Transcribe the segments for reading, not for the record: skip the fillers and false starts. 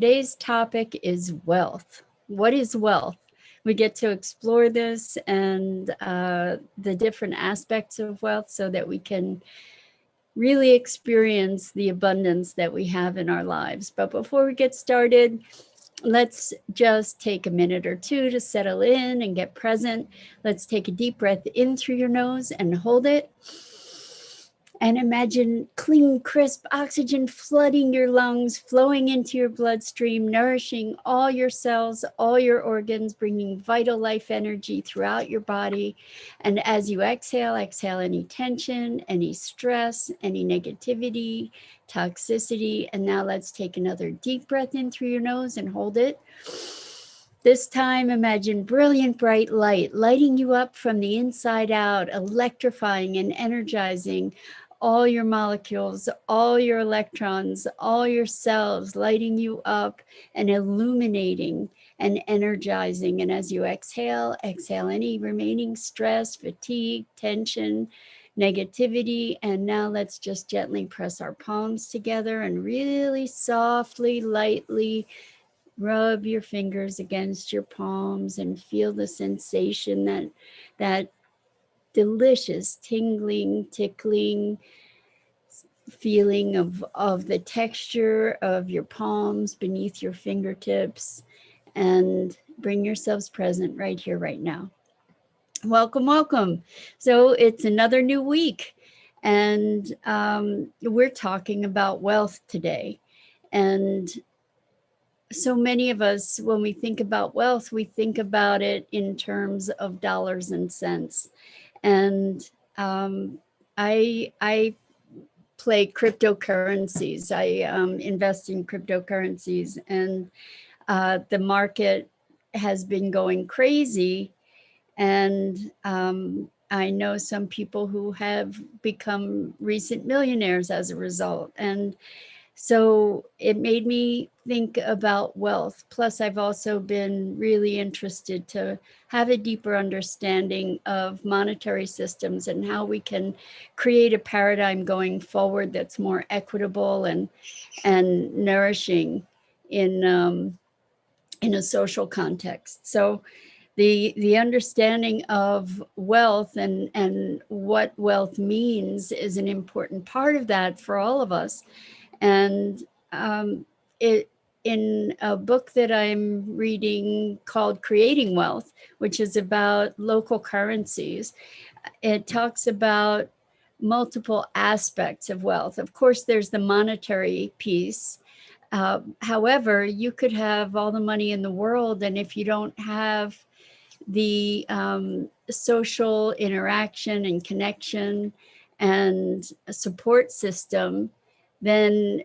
Today's topic is wealth. What is wealth? We get to explore this and the different aspects of wealth so that we can really experience the abundance that we have in our lives. But before we get started, let's just take a minute or two to settle in and get present. Let's take a deep breath in through your nose and hold it. And imagine clean, crisp oxygen flooding your lungs, flowing into your bloodstream, nourishing all your cells, all your organs, bringing vital life energy throughout your body. And as you exhale, exhale any tension, any stress, any negativity, toxicity. And now let's take another deep breath in through your nose and hold it. This time, imagine brilliant bright light lighting you up from the inside out, electrifying and energizing all your molecules, all your electrons, all your cells, lighting you up and illuminating and energizing. And as you exhale, exhale any remaining stress, fatigue, tension, negativity. And now let's just gently press our palms together and really softly, lightly rub your fingers against your palms and feel the sensation that delicious tingling, tickling feeling of the texture of your palms beneath your fingertips, and bring yourselves present right here, right now. Welcome, welcome. So it's another new week, and we're talking about wealth today. And so many of us, when we think about wealth, we think about it in terms of dollars and cents. And I play cryptocurrencies. I invest in cryptocurrencies, and the market has been going crazy. And I know some people who have become recent millionaires as a result. And so it made me think about wealth. Plus, I've also been really interested to have a deeper understanding of monetary systems and how we can create a paradigm going forward that's more equitable and nourishing in a social context. So the understanding of wealth and what wealth means is an important part of that for all of us. And it in a book that I'm reading called Creating Wealth, which is about local currencies, it talks about multiple aspects of wealth. Of course, there's the monetary piece. However, you could have all the money in the world, and if you don't have the social interaction and connection and a support system, then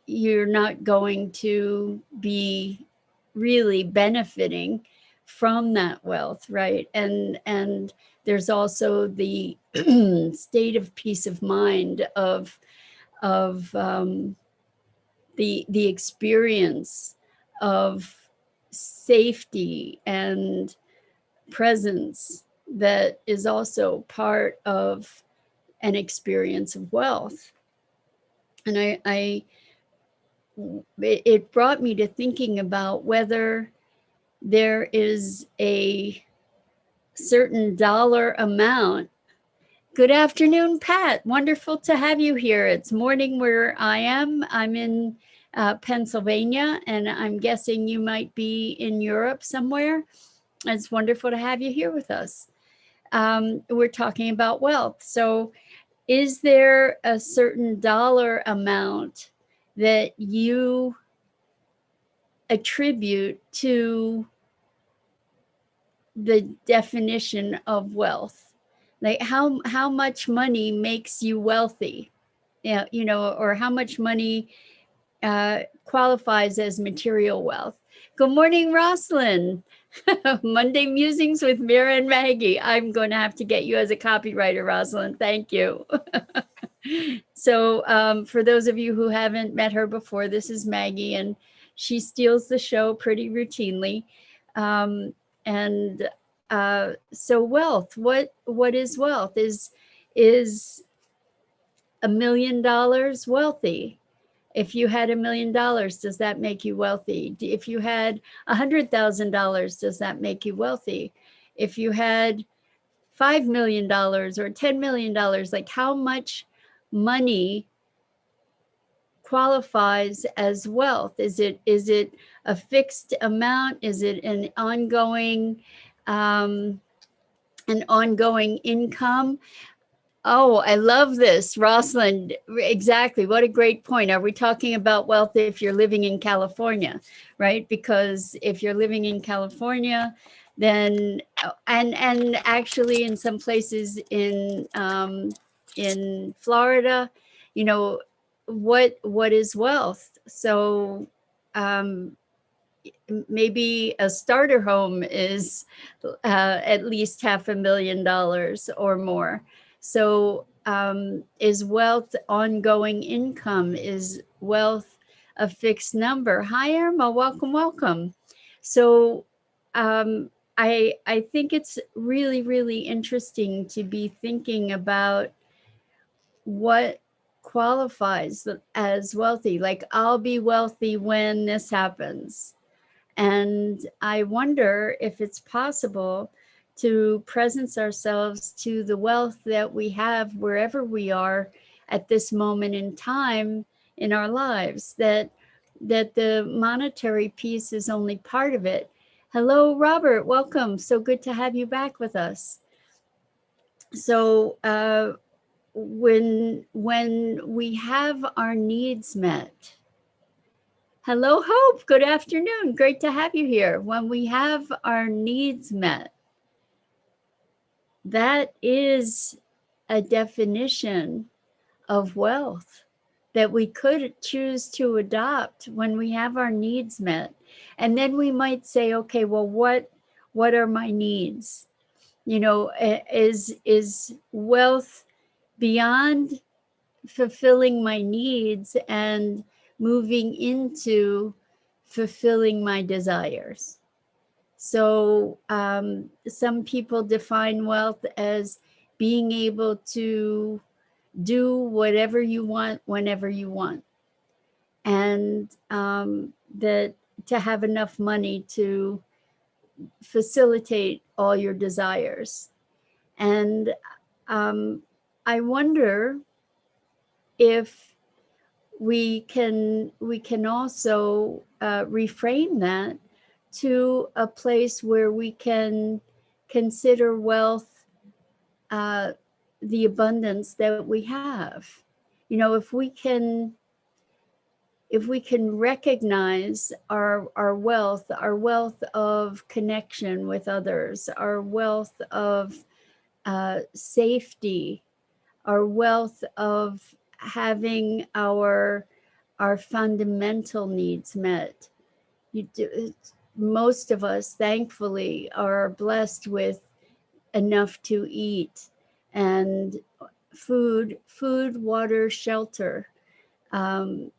you're not going to be really benefiting from that wealth, right? And there's also the state of peace of mind of the experience of safety and presence that is also part of an experience of wealth. And it brought me to thinking about whether there is a certain dollar amount. Good afternoon, Pat. Wonderful to have you here. It's morning where I am. I'm in Pennsylvania, and I'm guessing you might be in Europe somewhere. It's wonderful to have you here with us. We're talking about wealth. So is there a certain dollar amount that you attribute to the definition of wealth? Like how much money makes you wealthy? Yeah, or how much money qualifies as material wealth? Good morning, Rosalind. Monday Musings with Mira and Maggie. I'm going to have to get you as a copywriter, Rosalind. Thank you. So for those of you who haven't met her before, this is Maggie, and she steals the show pretty routinely. So wealth, what is wealth? Is $1 million wealthy? If you had $1 million, does that make you wealthy? If you had $100,000, does that make you wealthy? If you had $5 million or $10 million, like how much money qualifies as wealth? Is it a fixed amount? Is it an ongoing income? Oh, I love this, Rosalind. Exactly. What a great point. Are we talking about wealth if you're living in California, right? Because if you're living in California, then and actually in some places in Florida, you know, what is wealth? So maybe a starter home is at least $500,000 or more. So is wealth ongoing income? Is wealth a fixed number? Hi, Irma, welcome, welcome. So I think it's really, really interesting to be thinking about what qualifies as wealthy. Like, I'll be wealthy when this happens. And I wonder if it's possible to presence ourselves to the wealth that we have wherever we are at this moment in time in our lives, that the monetary piece is only part of it. Hello, Robert, welcome. So good to have you back with us. So when we have our needs met, hello, Hope. Good afternoon. Great to have you here. When we have our needs met, that is a definition of wealth that we could choose to adopt when we have our needs met. And then we might say, okay, well, what are my needs? You know, is wealth beyond fulfilling my needs and moving into fulfilling my desires? So some people define wealth as being able to do whatever you want whenever you want, and that to have enough money to facilitate all your desires. And I wonder if we can also reframe that to a place where we can consider wealth the abundance that we have. You know, if we can recognize our wealth of connection with others, our wealth of safety, our wealth of having our fundamental needs met. Most of us, thankfully, are blessed with enough to eat and food, water, shelter. And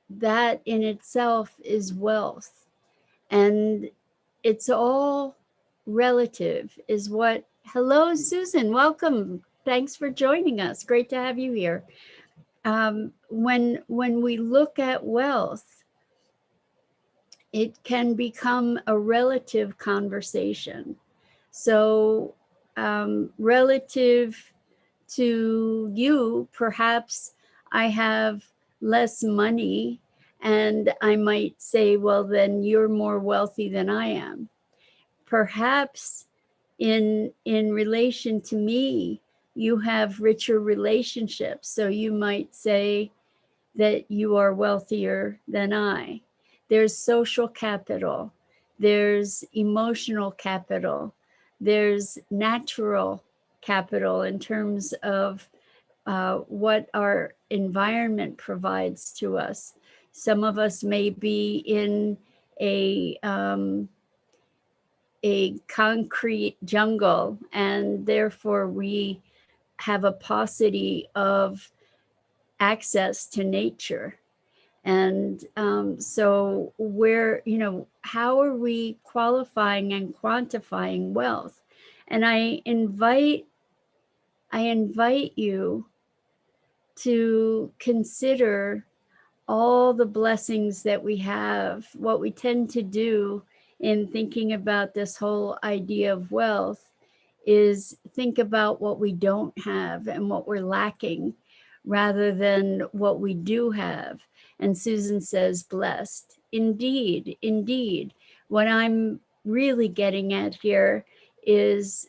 that in itself is wealth. And it's all relative, is what. Hello, Susan, welcome. Thanks for joining us. Great to have you here. When we look at wealth, it can become a relative conversation. So relative to you, perhaps I have less money, and I might say, well, then you're more wealthy than I am. Perhaps in relation to me, you have richer relationships, so you might say that you are wealthier than I. There's social capital, there's emotional capital, there's natural capital in terms of what our environment provides to us. Some of us may be in a concrete jungle, and therefore we have a paucity of access to nature. And so where, you know, how are we qualifying and quantifying wealth? And I invite you to consider all the blessings that we have. What we tend to do in thinking about this whole idea of wealth is think about what we don't have and what we're lacking rather than what we do have. And Susan says, blessed. Indeed, indeed. What I'm really getting at here is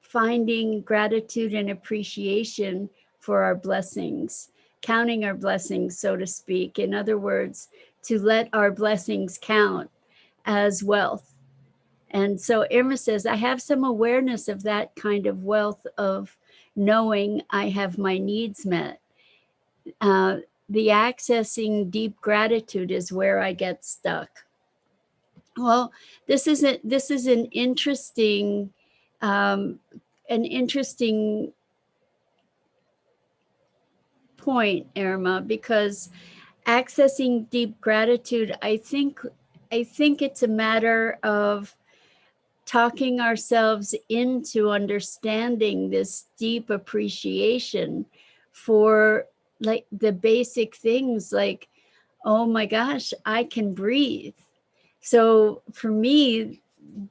finding gratitude and appreciation for our blessings, counting our blessings, so to speak. In other words, to let our blessings count as wealth. And so Irma says, I have some awareness of that kind of wealth of knowing I have my needs met. The accessing deep gratitude is where I get stuck. Well, this is an interesting point, Irma, because accessing deep gratitude, I think it's a matter of talking ourselves into understanding this deep appreciation for like the basic things like, oh my gosh, I can breathe. So for me,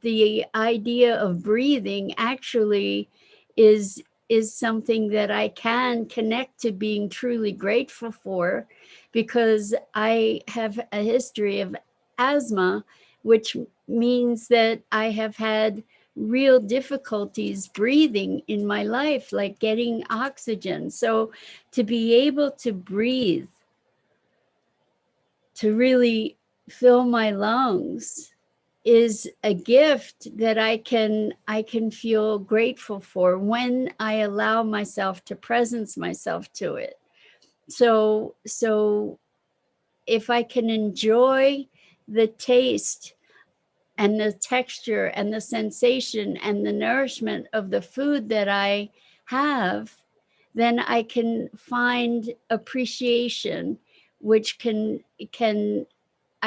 the idea of breathing actually is something that I can connect to being truly grateful for, because I have a history of asthma, which means that I have had real difficulties breathing in my life, like getting oxygen. So to be able to breathe, to really fill my lungs, is a gift that I can feel grateful for when I allow myself to presence myself to it. So if I can enjoy the taste and the texture and the sensation and the nourishment of the food that I have, then I can find appreciation, which I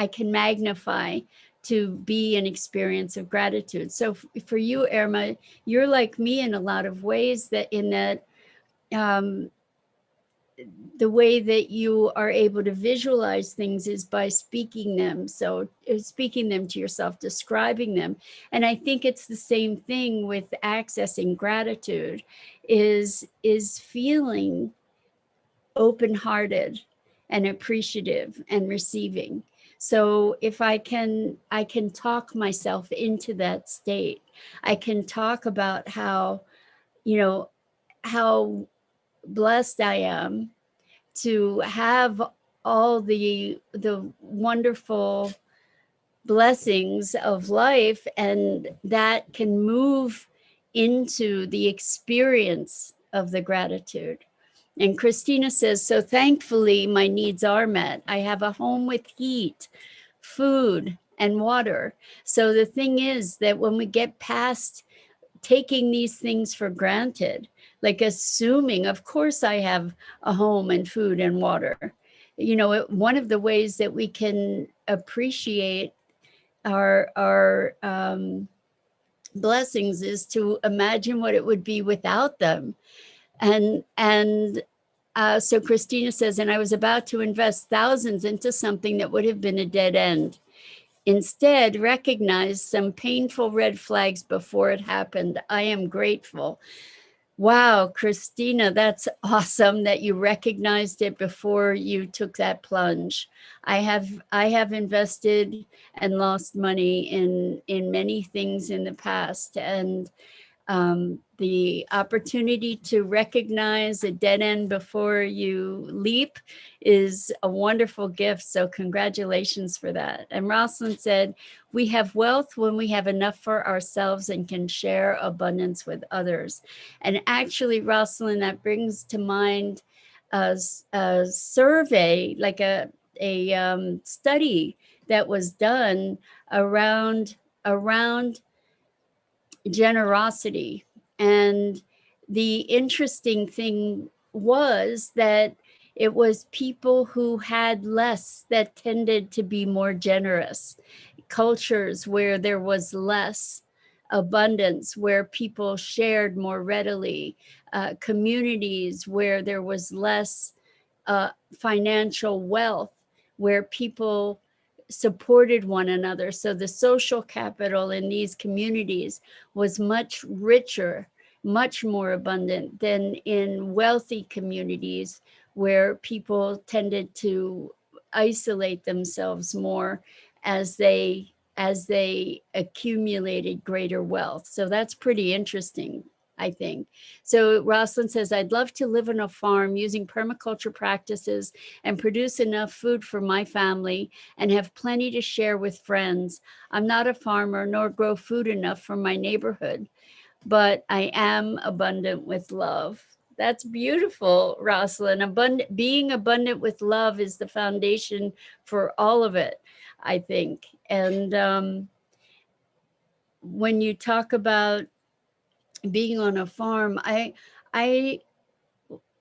can magnify to be an experience of gratitude. So for you, Irma, you're like me in a lot of ways, that in that the way that you are able to visualize things is by speaking them. So speaking them to yourself, describing them. And I think it's the same thing with accessing gratitude, is feeling open-hearted and appreciative and receiving. So if I can talk myself into that state. I can talk about how, how blessed I am to have all the wonderful blessings of life, and that can move into the experience of the gratitude. And Christina says, so thankfully my needs are met. I have a home with heat, food, and water. So the thing is that when we get past taking these things for granted, like assuming, of course I have a home and food and water. One of the ways that we can appreciate our blessings is to imagine what it would be without them. And so Christina says, and I was about to invest thousands into something that would have been a dead end. Instead, recognize some painful red flags before it happened. I am grateful. Wow, Christina, that's awesome that you recognized it before you took that plunge. I have invested and lost money in many things in the past, and the opportunity to recognize a dead end before you leap is a wonderful gift. So congratulations for that. And Rosalind said, we have wealth when we have enough for ourselves and can share abundance with others. And actually, Rosalind, that brings to mind a survey, like a study that was done around generosity. And the interesting thing was that it was people who had less that tended to be more generous. Cultures where there was less abundance where people shared more readily, communities where there was less financial wealth, where people supported one another. So the social capital in these communities was much richer, much more abundant than in wealthy communities where people tended to isolate themselves more as they accumulated greater wealth. So that's pretty interesting, I think. So Rosalind says, I'd love to live on a farm using permaculture practices and produce enough food for my family and have plenty to share with friends. I'm not a farmer nor grow food enough for my neighborhood, but I am abundant with love. That's beautiful, Rosalind. Being abundant with love is the foundation for all of it, I think. And when you talk about being on a farm, I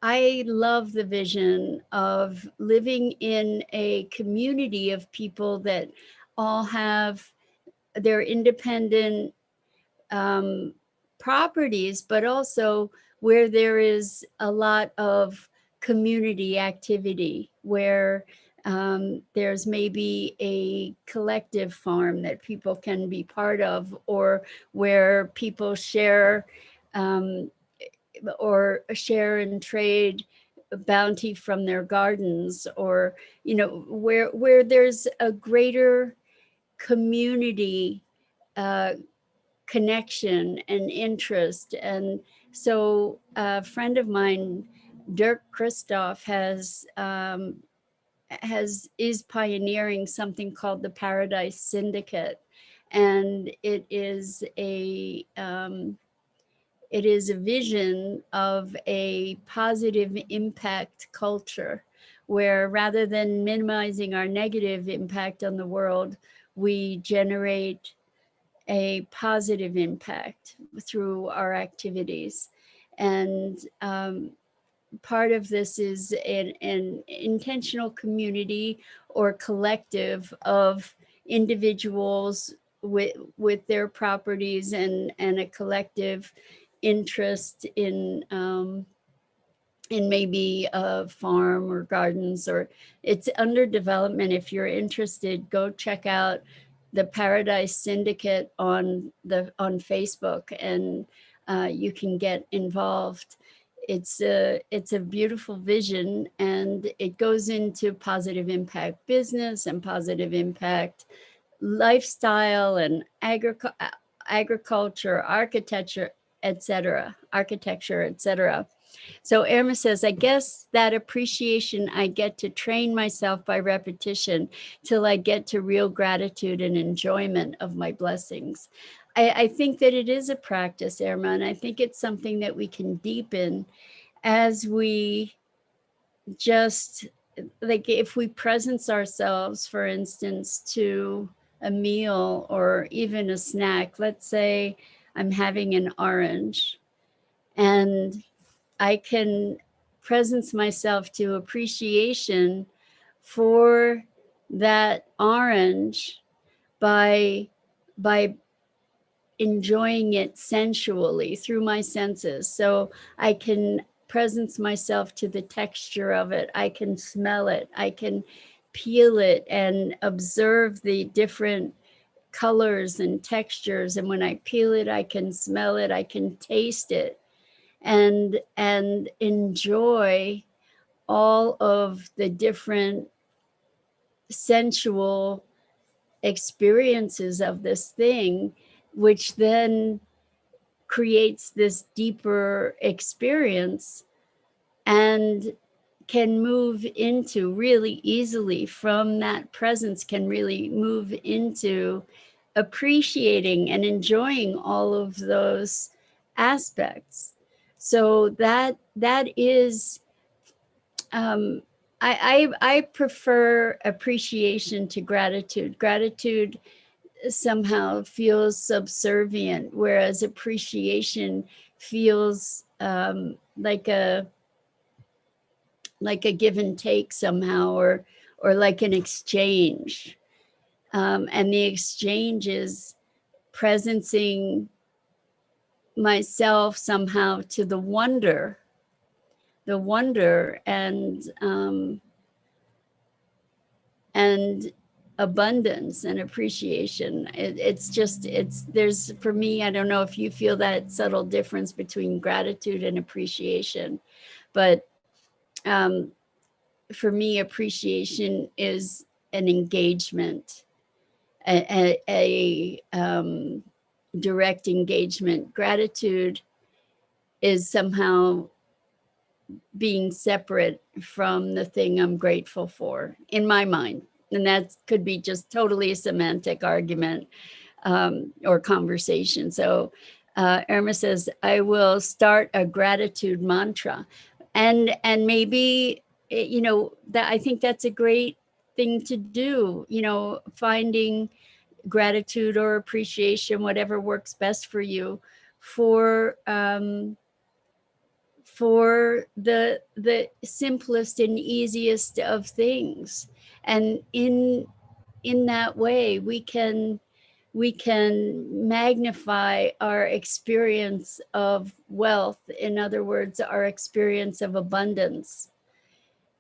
love the vision of living in a community of people that all have their independent properties, but also where there is a lot of community activity, where there's maybe a collective farm that people can be part of, or where people share and trade bounty from their gardens, or where there's a greater community connection and interest. And so a friend of mine, Dirk Christoph, is pioneering something called the Paradise Syndicate, and it is a vision of a positive impact culture, where rather than minimizing our negative impact on the world, we generate a positive impact through our activities. And part of this is an intentional community or collective of individuals with their properties and a collective interest in maybe a farm or gardens, or it's under development. If you're interested, go check out the Paradise Syndicate on Facebook, and you can get involved. It's a beautiful vision, and it goes into positive impact business and positive impact lifestyle and agriculture, architecture, etc. So Irma says, I guess that appreciation I get to train myself by repetition till I get to real gratitude and enjoyment of my blessings. I think that it is a practice, Irma, and I think it's something that we can deepen as we just, like, if we presence ourselves, for instance, to a meal or even a snack. Let's say I'm having an orange, and I can presence myself to appreciation for that orange by enjoying it sensually through my senses. So I can presence myself to the texture of it. I can smell it. I can peel it and observe the different colors and textures. And when I peel it, I can smell it. I can taste it, and enjoy all of the different sensual experiences of this thing, which then creates this deeper experience and can move into really easily from that presence, can really move into appreciating and enjoying all of those aspects. So that is, I prefer appreciation to gratitude. Gratitude somehow feels subservient, whereas appreciation feels like a give and take somehow, or like an exchange. And the exchange is presencing myself somehow to the wonder and abundance and appreciation. There's, for me, I don't know if you feel that subtle difference between gratitude and appreciation, but for me, appreciation is an engagement, a direct engagement. Gratitude is somehow being separate from the thing I'm grateful for, in my mind. And that could be just totally a semantic argument or conversation. So Irma says, I will start a gratitude mantra. And maybe, that I think that's a great thing to do, finding gratitude or appreciation, whatever works best for you, for the simplest and easiest of things. And in that way, we can magnify our experience of wealth. In other words, our experience of abundance.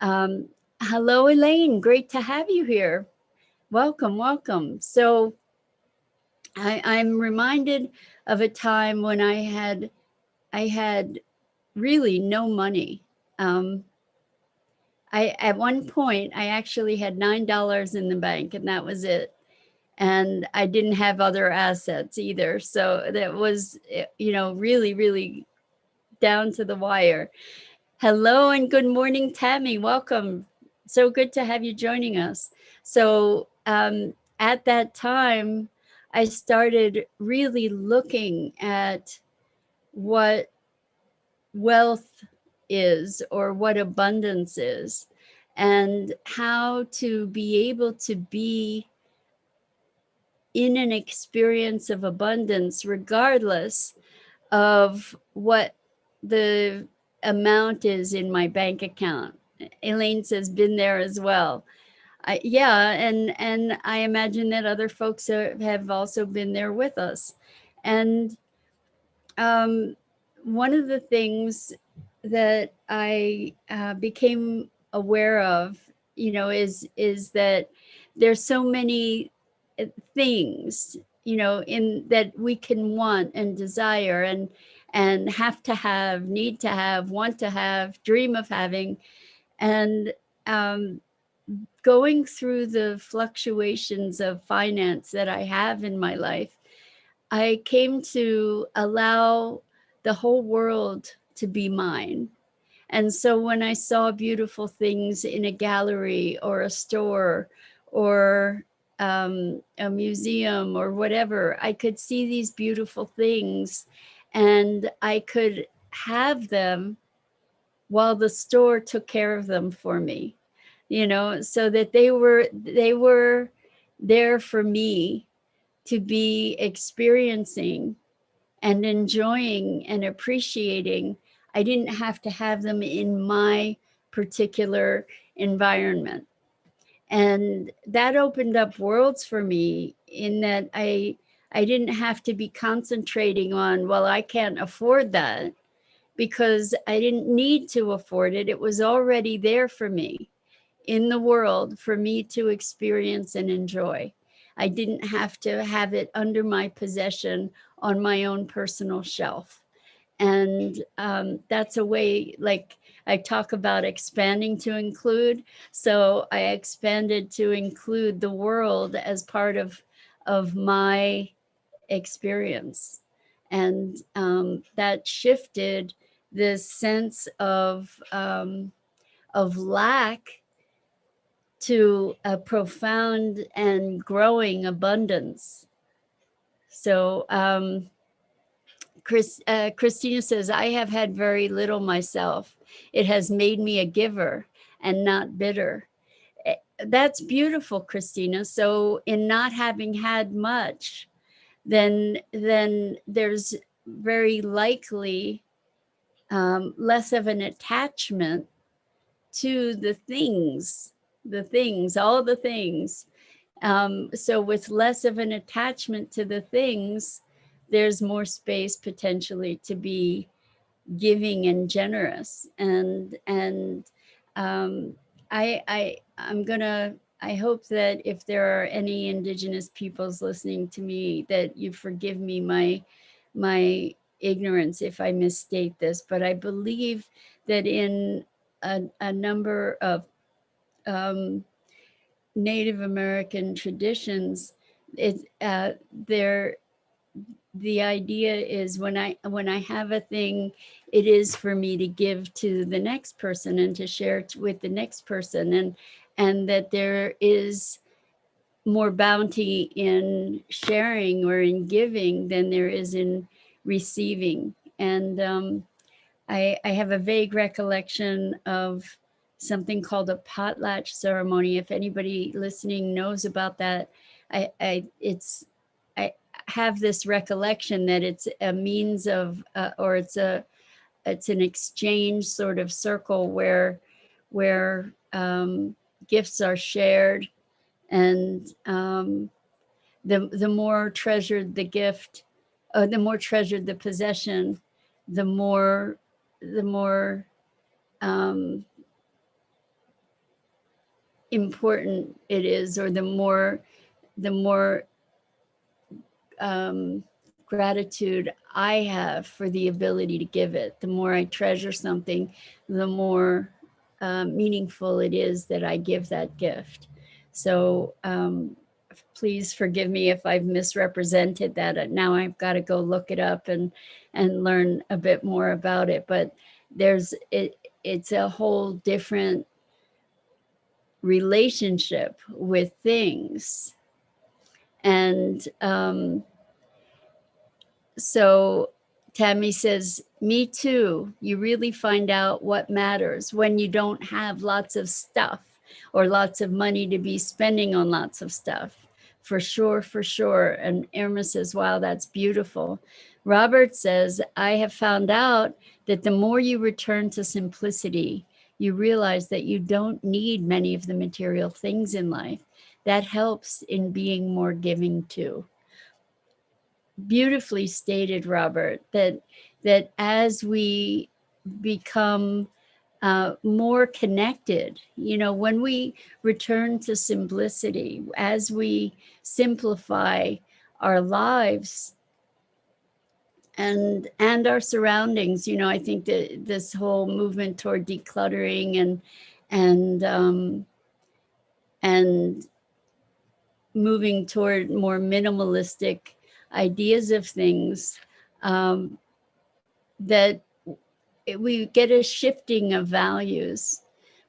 Hello, Elaine. Great to have you here. Welcome, welcome. So I'm reminded of a time when I had really no money. At one point, I actually had $9 in the bank, and that was it. And I didn't have other assets either. So that was, really, really down to the wire. Hello and good morning, Tammy. Welcome. So good to have you joining us. So at that time, I started really looking at what wealth is, or what abundance is, and how to be able to be in an experience of abundance regardless of what the amount is in my bank account. Elaine says, been there as well. And I imagine that other folks have also been there with us. And one of the things that I became aware of, is that there's so many things, in that we can want and desire and have to have, need to have, want to have, dream of having. And going through the fluctuations of finance that I have in my life, I came to allow the whole world to be mine. And so when I saw beautiful things in a gallery or a store or a museum or whatever, I could see these beautiful things and I could have them while the store took care of them for me, so that they were there for me to be experiencing and enjoying and appreciating. I didn't have to have them in my particular environment. And that opened up worlds for me, in that I didn't have to be concentrating on, well, I can't afford that, because I didn't need to afford it. It was already there for me in the world for me to experience and enjoy. I didn't have to have it under my possession on my own personal shelf. And that's a way, like I talk about expanding to include. So I expanded to include the world as part of my experience. And that shifted this sense of lack to a profound and growing abundance. So Christina says, I have had very little myself. It has made me a giver and not bitter. That's beautiful, Christina. So in not having had much, then there's very likely less of an attachment to the things, all the things. So with less of an attachment to the things, there's more space potentially to be giving and generous. And I hope that if there are any Indigenous peoples listening to me, that you forgive me my ignorance if I misstate this, but I believe that in a number of Native American traditions, the idea is when I have a thing, it is for me to give to the next person and to share with the next person, and that there is more bounty in sharing or in giving than there is in receiving. And I have a vague recollection of something called a potlatch ceremony. If anybody listening knows about that, I have this recollection that it's a means of, or it's an exchange sort of circle where gifts are shared, and the more treasured the gift, the more treasured the possession, the more important it is, or the more gratitude I have for the ability to give it. The more I treasure something, the more meaningful it is that I give that gift. So please forgive me if I've misrepresented that. Now I've got to go look it up and learn a bit more about it. But it's a whole different relationship with things. And so Tammy says, me too. You really find out what matters when you don't have lots of stuff or lots of money to be spending on lots of stuff. For sure, for sure. And Irma says, wow, that's beautiful. Robert says, I have found out that the more you return to simplicity, you realize that you don't need many of the material things in life. That helps in being more giving too. Beautifully stated, Robert, that as we become more connected, when we return to simplicity, as we simplify our lives and our surroundings, I think that this whole movement toward decluttering and moving toward more minimalistic ideas of things, that we get a shifting of values.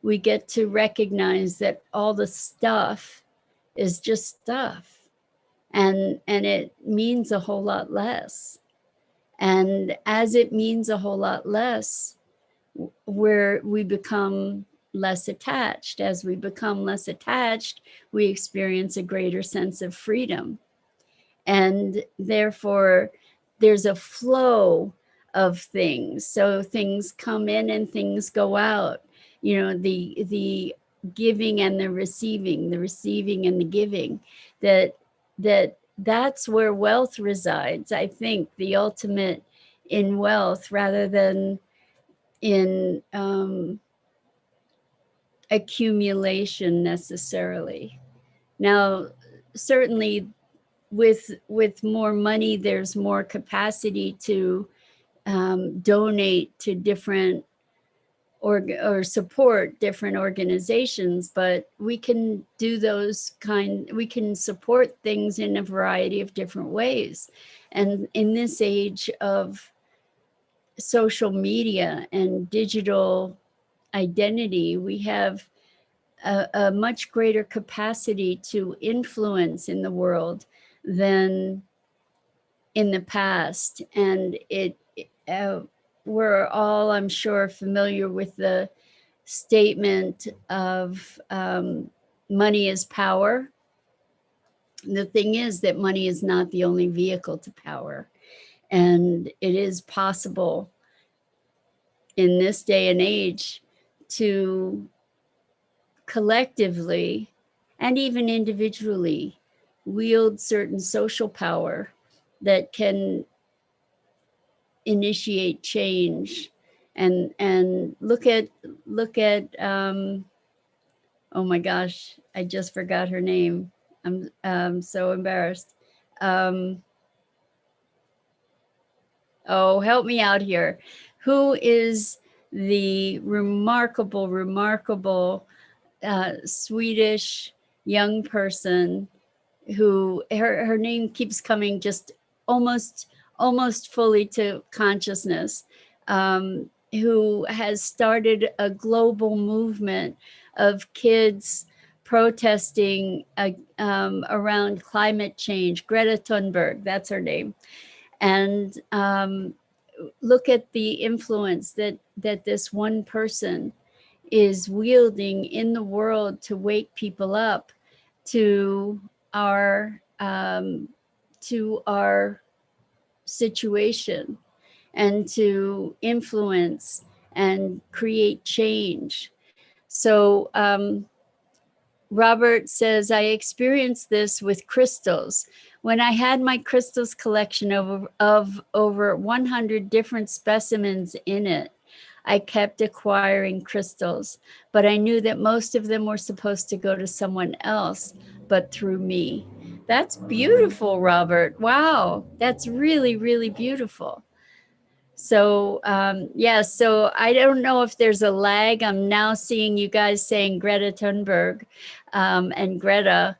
We get to recognize that all the stuff is just stuff, and it means a whole lot less. And as it means a whole lot less, we become less attached. As we become less attached, we experience a greater sense of freedom. And therefore, there's a flow of things. So things come in and things go out. The giving and the receiving and the giving. That's where wealth resides. I think the ultimate in wealth, rather than in accumulation necessarily. Now, certainly with more money, there's more capacity to donate to different or support different organizations, but we can do we can support things in a variety of different ways. And in this age of social media and digital identity, we have a much greater capacity to influence in the world than in the past. And we're all, I'm sure, familiar with the statement of money is power. The thing is that money is not the only vehicle to power. And it is possible in this day and age to collectively and even individually wield certain social power that can initiate change. And look at oh my gosh, I just forgot her name. I'm so embarrassed. Oh, help me out here. Who is the remarkable Swedish young person who her name keeps coming just almost fully to consciousness, who has started a global movement of kids protesting around climate change. Greta Thunberg, that's her name. And look at the influence that this one person is wielding in the world to wake people up to our situation and to influence and create change. So Robert says, I experienced this with crystals. When I had my crystals collection of over 100 different specimens in it, I kept acquiring crystals, but I knew that most of them were supposed to go to someone else, but through me. That's beautiful, Robert. Wow, that's really, really beautiful. So yeah, so I don't know if there's a lag. I'm now seeing you guys saying Greta Thunberg and Greta,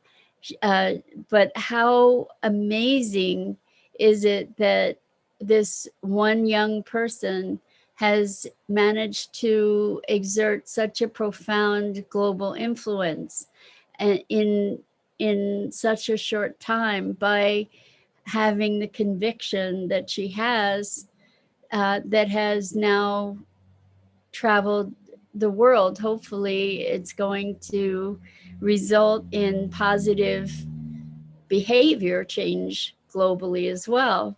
but how amazing is it that this one young person has managed to exert such a profound global influence in such a short time by having the conviction that she has, that has now traveled the world. Hopefully it's going to result in positive behavior change globally as well.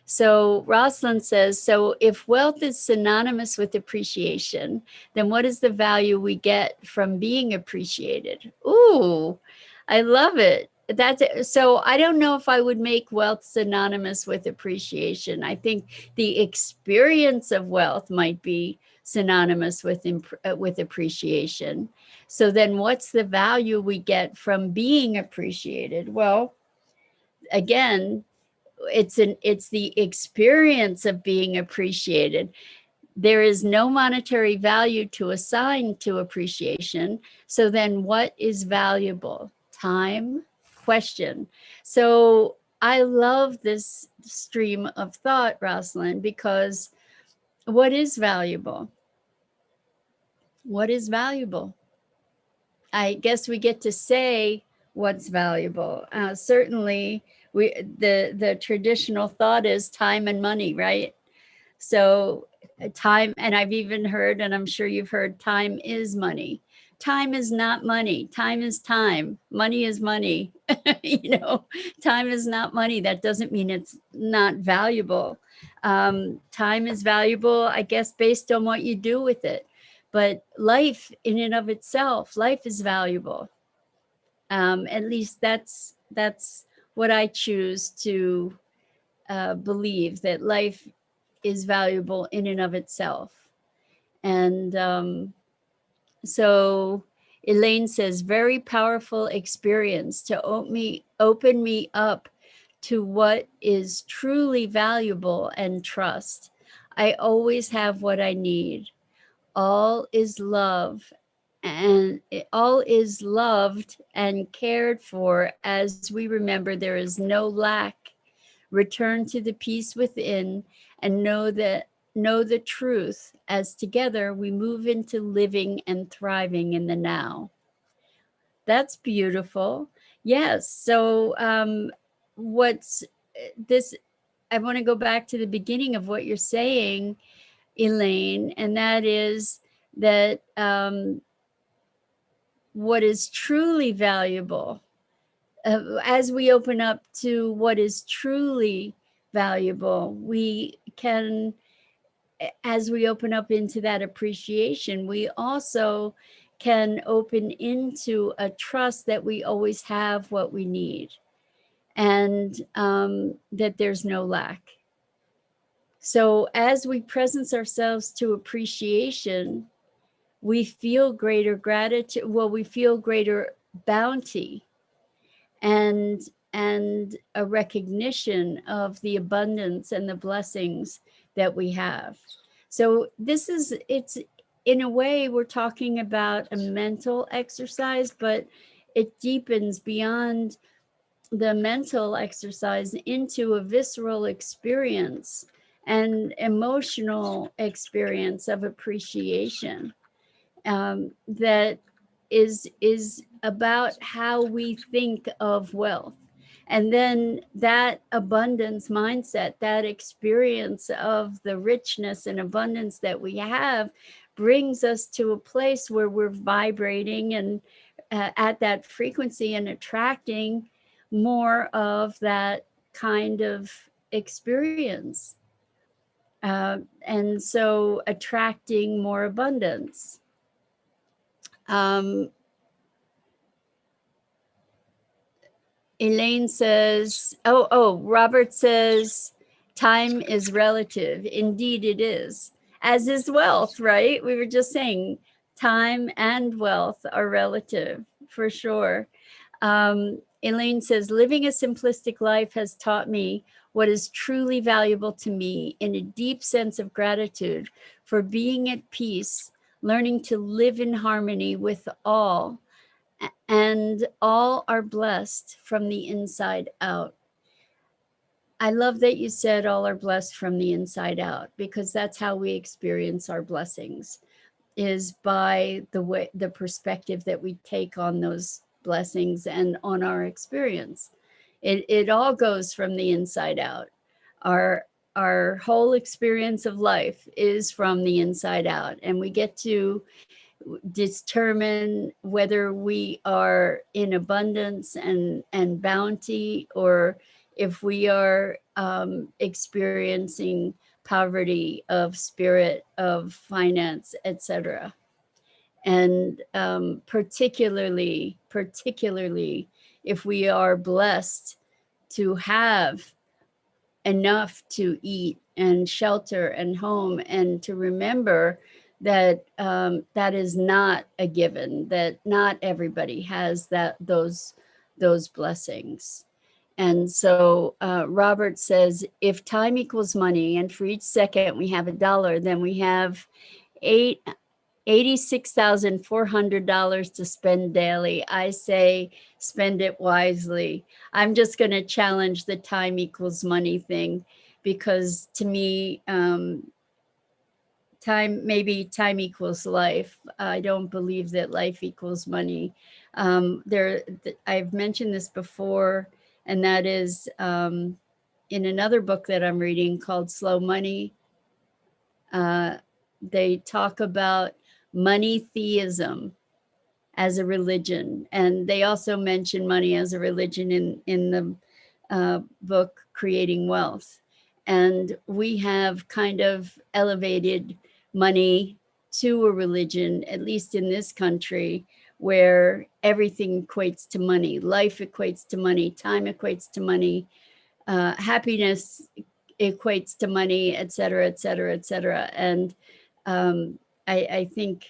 So Rosalind says, so if wealth is synonymous with appreciation, then what is the value we get from being appreciated? Ooh, I love it. That's it. So I don't know if I would make wealth synonymous with appreciation. I think the experience of wealth might be synonymous with appreciation. So then what's the value we get from being appreciated? Well, again, it's the experience of being appreciated. There is no monetary value to assign to appreciation. So then what is valuable? Time? Question. So I love this stream of thought, Rosalind, because what is valuable? What is valuable? I guess we get to say what's valuable. Certainly, the traditional thought is time and money, right? So time, and I've even heard, and I'm sure you've heard, time is money. Time is not money. Time is time. Money is money. Time is not money. That doesn't mean it's not valuable. Time is valuable, I guess, based on what you do with it. But life in and of itself, life is valuable. At least that's what I choose to believe, that life is valuable in and of itself. And so Elaine says, very powerful experience to open me up to what is truly valuable and trust. I always have what I need. All is love, and all is loved and cared for as we remember there is no lack. Return to the peace within and know the truth, as together we move into living and thriving in the now. That's beautiful. Yes. So what's this? I want to go back to the beginning of what you're saying, Elaine, and that is that what is truly valuable, as we open up to what is truly valuable, we can, as we open up into that appreciation, we also can open into a trust that we always have what we need, and that there's no lack. So as we presence ourselves to appreciation, we feel greater gratitude. Well, we feel greater bounty and a recognition of the abundance and the blessings that we have. So it's in a way we're talking about a mental exercise, but it deepens beyond the mental exercise into a visceral experience and emotional experience of appreciation, that is about how we think of wealth. And then that abundance mindset, that experience of the richness and abundance that we have, brings us to a place where we're vibrating and at that frequency and attracting more of that kind of experience. And so attracting more abundance. Elaine says, Robert says, time is relative. Indeed, it is. As is wealth, right? We were just saying time and wealth are relative, for sure. Elaine says, living a simplistic life has taught me what is truly valuable to me in a deep sense of gratitude for being at peace, learning to live in harmony with all, and all are blessed from the inside out. I love that you said all are blessed from the inside out, because that's how we experience our blessings, is by the perspective that we take on those blessings and on our experience. It all goes from the inside out. Our whole experience of life is from the inside out, and we get to determine whether we are in abundance and bounty, or if we are experiencing poverty of spirit, of finance, etc. And particularly if we are blessed to have enough to eat and shelter and home, and to remember that that is not a given, that not everybody has those blessings. And so Robert says, if time equals money, and for each second we have $1, then we have $86,400 to spend daily. I say spend it wisely. I'm just going to challenge the time equals money thing, because to me, time equals life. I don't believe that life equals money. I've mentioned this before, and that is in another book that I'm reading called Slow Money. They talk about money theism as a religion, and they also mention money as a religion in the book Creating Wealth. And we have kind of elevated money to a religion, at least in this country, where everything equates to money. Life equates to money, time equates to money, happiness equates to money, et cetera, et cetera, et cetera. And I think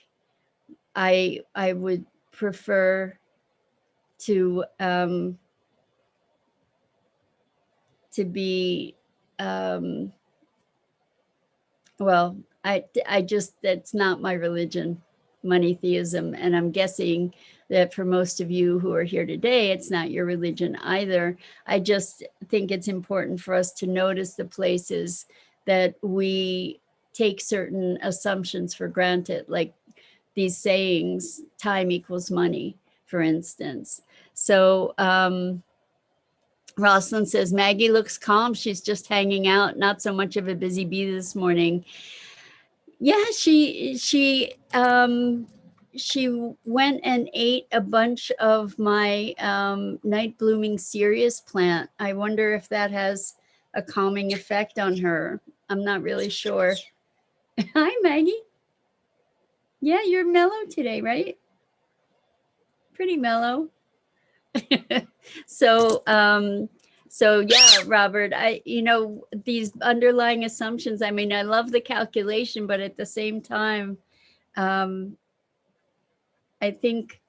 I would prefer to be well, I just, that's not my religion, money theism. And I'm guessing that for most of you who are here today, it's not your religion either. I just think it's important for us to notice the places that we take certain assumptions for granted, like these sayings, time equals money, for instance. So Rosalind says, Maggie looks calm. She's just hanging out, not so much of a busy bee this morning. Yeah, she went and ate a bunch of my night blooming cereus plant. I wonder if that has a calming effect on her. I'm not really sure. Hi, Maggie. Yeah, you're mellow today, right? Pretty mellow. So So yeah, Robert, these underlying assumptions, I mean, I love the calculation, but at the same time, um, I think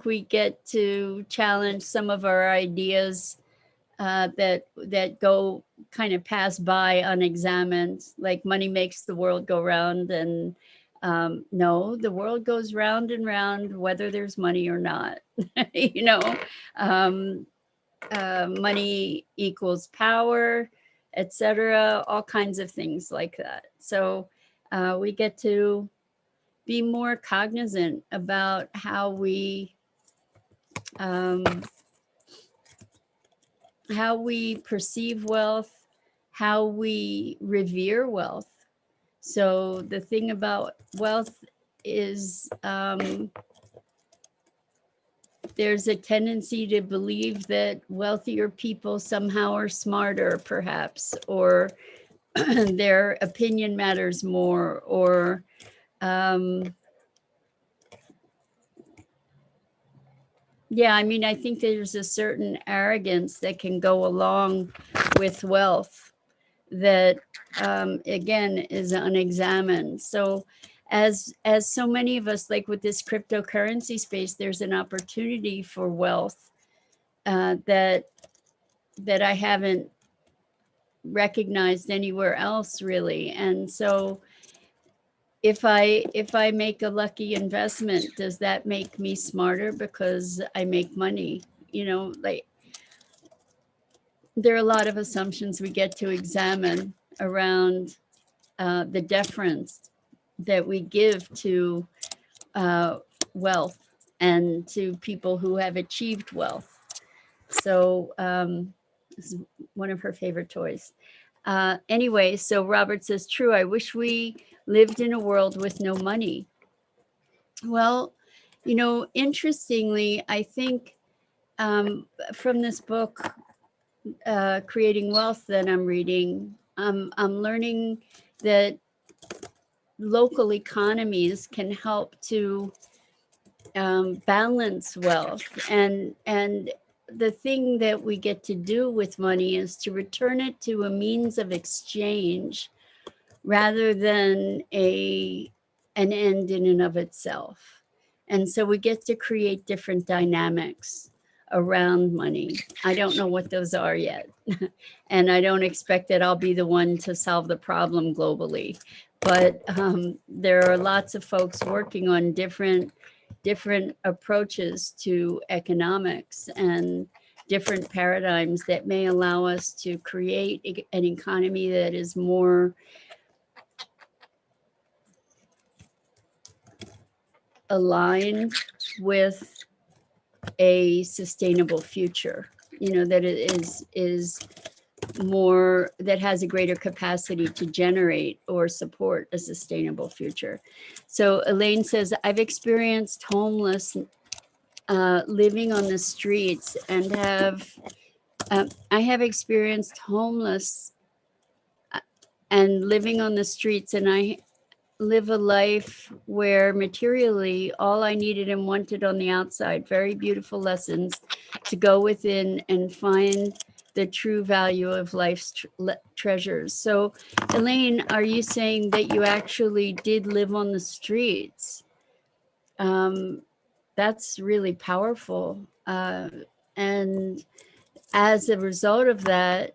we get to challenge some of our ideas that go kind of pass by unexamined, like money makes the world go round, and no, the world goes round and round whether there's money or not. you know, um, Money equals power, etc. All kinds of things like that. So we get to be more cognizant about um, how we perceive wealth, how we revere wealth. So the thing about wealth is there's a tendency to believe that wealthier people somehow are smarter, perhaps, or their opinion matters more, or yeah, I mean, I think there's a certain arrogance that can go along with wealth that, again, is unexamined. So as so many of us, like with this cryptocurrency space, there's an opportunity for wealth that I haven't recognized anywhere else, really. And so if I make a lucky investment, does that make me smarter because I make money? Like, there are a lot of assumptions we get to examine around the deference that we give to wealth and to people who have achieved wealth. So this is one of her favorite toys. Anyway, so Robert says, true, I wish we lived in a world with no money. Well, interestingly, I think from this book, Creating Wealth, that I'm reading, I'm learning that local economies can help to balance wealth, and the thing that we get to do with money is to return it to a means of exchange rather than an end in and of itself. And so we get to create different dynamics around money. I don't know what those are yet. And I don't expect that I'll be the one to solve the problem globally. But there are lots of folks working on different approaches to economics and different paradigms that may allow us to create an economy that is more aligned with a sustainable future, that it is more, that has a greater capacity to generate or support a sustainable future. So Elaine says, I've experienced homeless living on the streets, and I have experienced homeless and living on the streets, and I live a life where materially all I needed and wanted on the outside, very beautiful lessons to go within and find the true value of life's treasures. So Elaine, are you saying that you actually did live on the streets? That's really powerful. And as a result of that,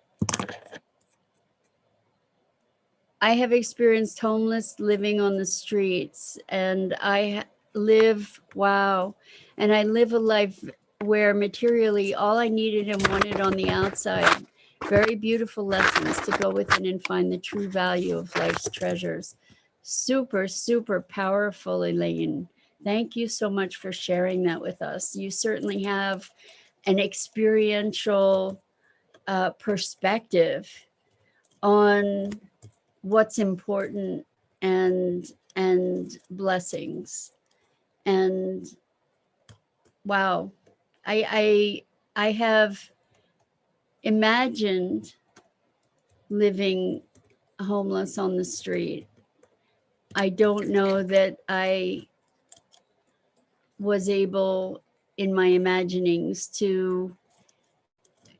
I have experienced homeless living on the streets, and I live a life where materially all I needed and wanted on the outside. Very beautiful lessons to go within and find the true value of life's treasures. Super, super powerful, Elaine. Thank you so much for sharing that with us. You certainly have an experiential perspective on what's important and blessings. And wow, I have imagined living homeless on the street. I don't know that I was able in my imaginings to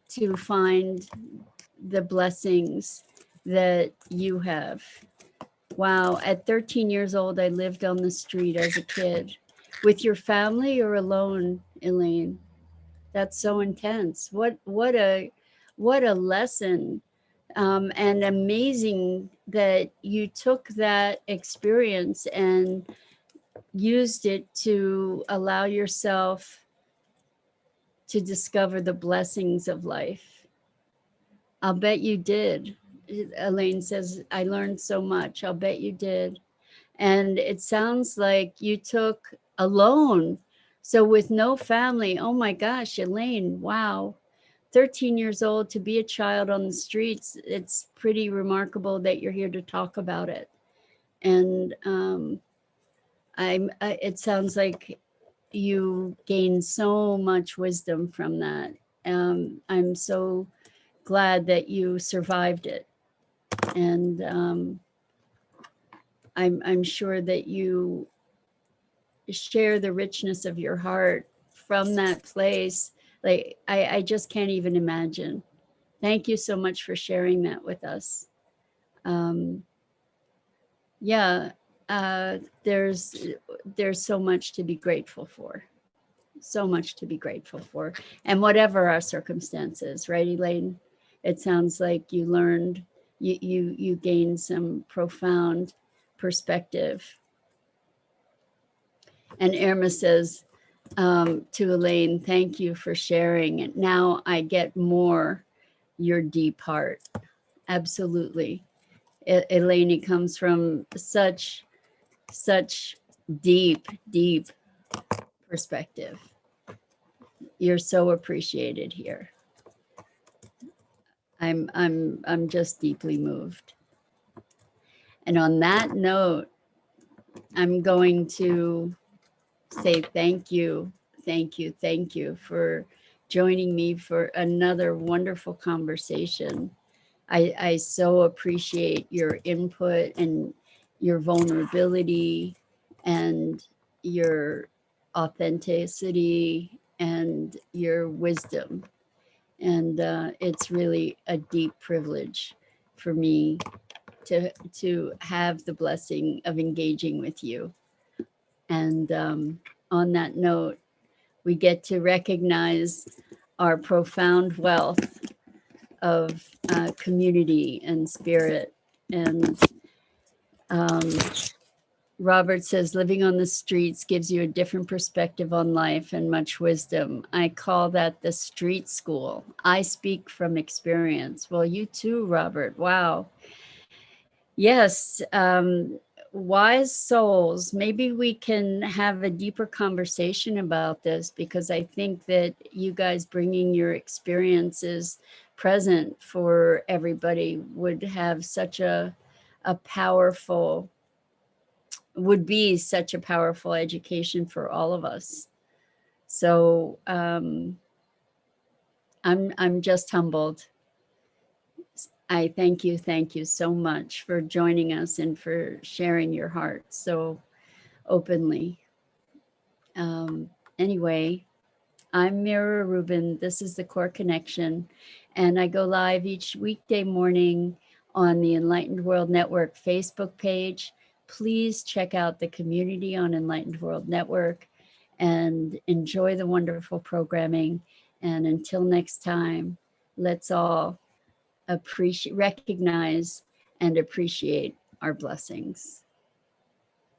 to find the blessings that you have. Wow, at 13 years old, I lived on the street as a kid. With your family or alone, Elaine? That's so intense. What a lesson, and amazing that you took that experience and used it to allow yourself to discover the blessings of life. I'll bet you did. Elaine says, I learned so much. I'll bet you did. And it sounds like you took alone. So with no family, oh my gosh, Elaine, wow. 13 years old to be a child on the streets, it's pretty remarkable that you're here to talk about it. And it sounds like you gained so much wisdom from that. I'm so glad that you survived it. And I'm sure that you share the richness of your heart from that place. Like, I just can't even imagine. Thank you so much for sharing that with us. Yeah, there's so much to be grateful for. So much to be grateful for. And whatever our circumstances, right, Elaine? It sounds like you learned, you gained some profound perspective. And Irma says to Elaine, thank you for sharing. And now I get more your deep heart. Absolutely. Elaine, it comes from such deep perspective. You're so appreciated here. I'm just deeply moved. And on that note, I'm going to say thank you for joining me for another wonderful conversation. I so appreciate your input and your vulnerability and your authenticity and your wisdom. And it's really a deep privilege for me to have the blessing of engaging with you. And on that note, we get to recognize our profound wealth of community and spirit. And Robert says, living on the streets gives you a different perspective on life and much wisdom. I call that the street school. I speak from experience. Well, you too, Robert. Wow. Yes. Wise souls, maybe we can have a deeper conversation about this, because I think that you guys bringing your experiences present for everybody would have such a powerful, would be such a powerful education for all of us. So I'm just humbled. I thank you so much for joining us and for sharing your heart so openly. Anyway, I'm Mira Rubin. This is the Core Connection, and I go live each weekday morning on the Enlightened World Network Facebook page. Please check out the community on Enlightened World Network and enjoy the wonderful programming. And until next time, let's all recognize and appreciate our blessings.